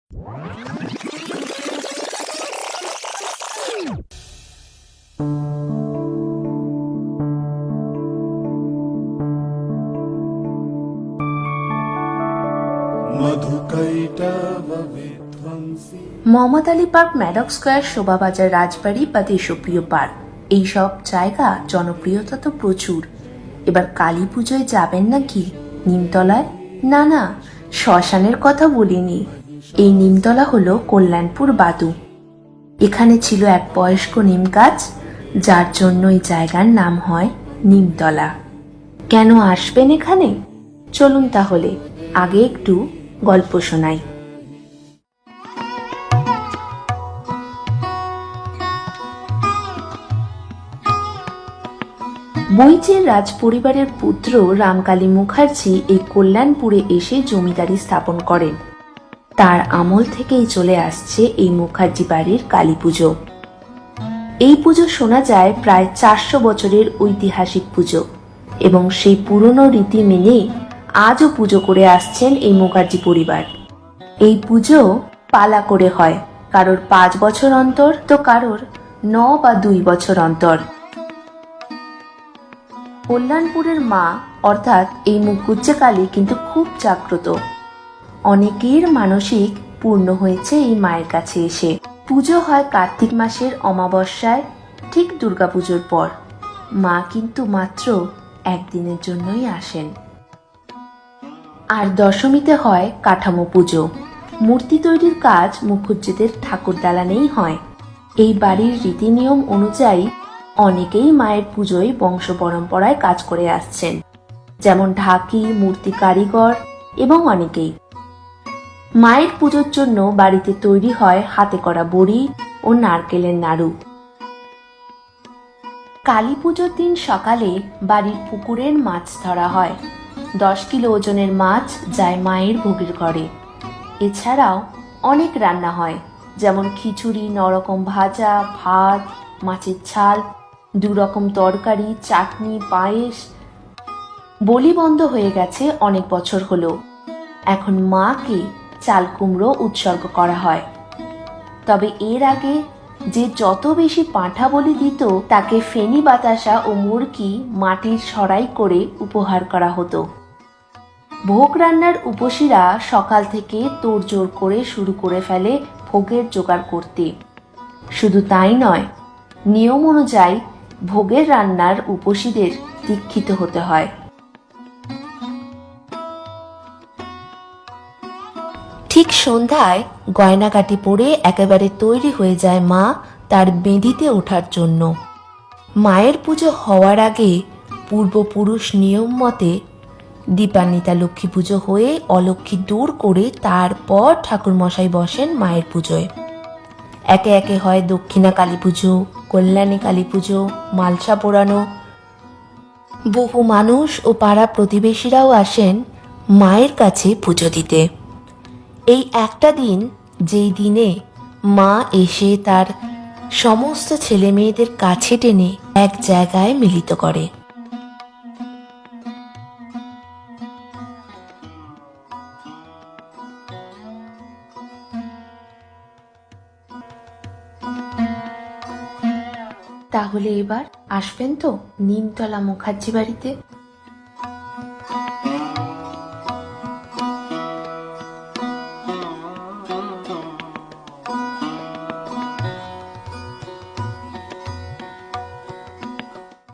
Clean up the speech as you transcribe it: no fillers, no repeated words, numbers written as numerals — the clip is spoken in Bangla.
মোহাম্মদ আলী পার্ক, ম্যাডক স্কয়ার, শোভাবাজার রাজবাড়ি বা দেশপ্রিয় পার্ক, এইসব জায়গা জনপ্রিয়তা তো প্রচুর। এবার কালী পুজোয় যাবেন নাকি নিমতলায়? না না, শ্মশানের কথা বলিনি। এই নিমতলা হলো কল্যাণপুর বাদু। এখানে ছিল এক বয়স্ক নিম গাছ, যার জন্য এই জায়গার নাম হয় নিমতলা। কেন আসবেন এখানে? চলুন তাহলে আগে একটু গল্প শোনাই। বইচের রাজ পরিবারের পুত্র রামকালী মুখার্জি এই কল্যাণপুরে এসে জমিদারি স্থাপন করেন। তার আমল থেকেই চলে আসছে এই মুখার্জি বাড়ির কালী পুজো। এই পুজো শোনা যায় প্রায় 400 বছরের ঐতিহাসিক পুজো, এবং সেই পুরনো রীতি মেনে আজও পুজো করে আসছেন এই মুখার্জি পরিবার। এই পুজো পালা করে হয়, কারোর 5 বছর অন্তর তো কারোর 9 বা 2 বছর অন্তর। কল্যাণপুরের মা অর্থাৎ এই মুকুজ্জে কালী কিন্তু খুব জাগ্রত। অনেকের মানসিক পূর্ণ হয়েছে এই মায়ের কাছে এসে। পুজো হয় কার্তিক মাসের অমাবস্যায়, ঠিক দুর্গাপুজোর পর। মা কিন্তু মাত্র একদিনের জন্যই আসেন। আর দশমীতে হয় কাঠামো পুজো। মূর্তি তৈরির কাজ মুখুজ্জেদের ঠাকুর দালানেই হয়। এই বাড়ির রীতিনিয়ম অনুযায়ী অনেকেই মায়ের পুজোয় বংশ পরম্পরায় কাজ করে আসছেন, যেমন ঢাকি, মূর্তি কারিগর এবং অনেকেই। মায়ের পুজোর জন্য বাড়িতে তৈরি হয় হাতে করা বড়ি ও নারকেলের নাড়ু। কালী পুজোর দিন সকালে বাড়ির পুকুরের মাছ ধরা হয়। 10 কিলো ওজনের মাছ যায় মায়ের ভোগের ঘরে। এছাড়াও অনেক রান্না হয়, যেমন খিচুড়ি, নরকম ভাজা, ভাত, মাছের ঝাল, 2 রকম তরকারি, চাটনি, পায়েস। বলি বন্ধ হয়ে গেছে অনেক বছর হলো। এখন মাকে চাল কুমড়ো উৎসর্গ করা হয়। তবে এর আগে যে যত বেশি পাঁঠা বলি দিত, তাকে ফেনি বাতাসা ও মুরগি মাটির সরাই করে উপহার করা হতো। ভোগ রান্নার উপসীরা সকাল থেকে তোড়জোড় করে শুরু করে ফেলে ভোগের জোগাড় করতে। শুধু তাই নয়, নিয়ম অনুযায়ী ভোগের রান্নার উপসীদের দীক্ষিত হতে হয়। ঠিক সন্ধ্যায় গয়নাগাটি পরে একেবারে তৈরি হয়ে যায় মা তার বেদিতে ওঠার জন্য। মায়ের পুজো হওয়ার আগে পূর্বপুরুষ নিয়ম মতে দীপান্বিতা লক্ষ্মী পুজো হয়ে অলক্ষ্মী দূর করে তারপর ঠাকুরমশাই বসেন মায়ের পুজোয়। একে একে হয় দক্ষিণা কালী পুজো, কল্যাণী কালী পুজো, মালসা পোড়ানো। বহু মানুষ ও পাড়া প্রতিবেশীরাও আসেন মায়ের কাছে পুজো দিতে। এই একটা দিন, যেই দিনে মা এসে তার সমস্ত ছেলে মেয়েদের কাছে টেনে এক জায়গায় মিলিত করে। তাহলে এবার আসবেন তো নিমতলা মুখার্জি বাড়িতে?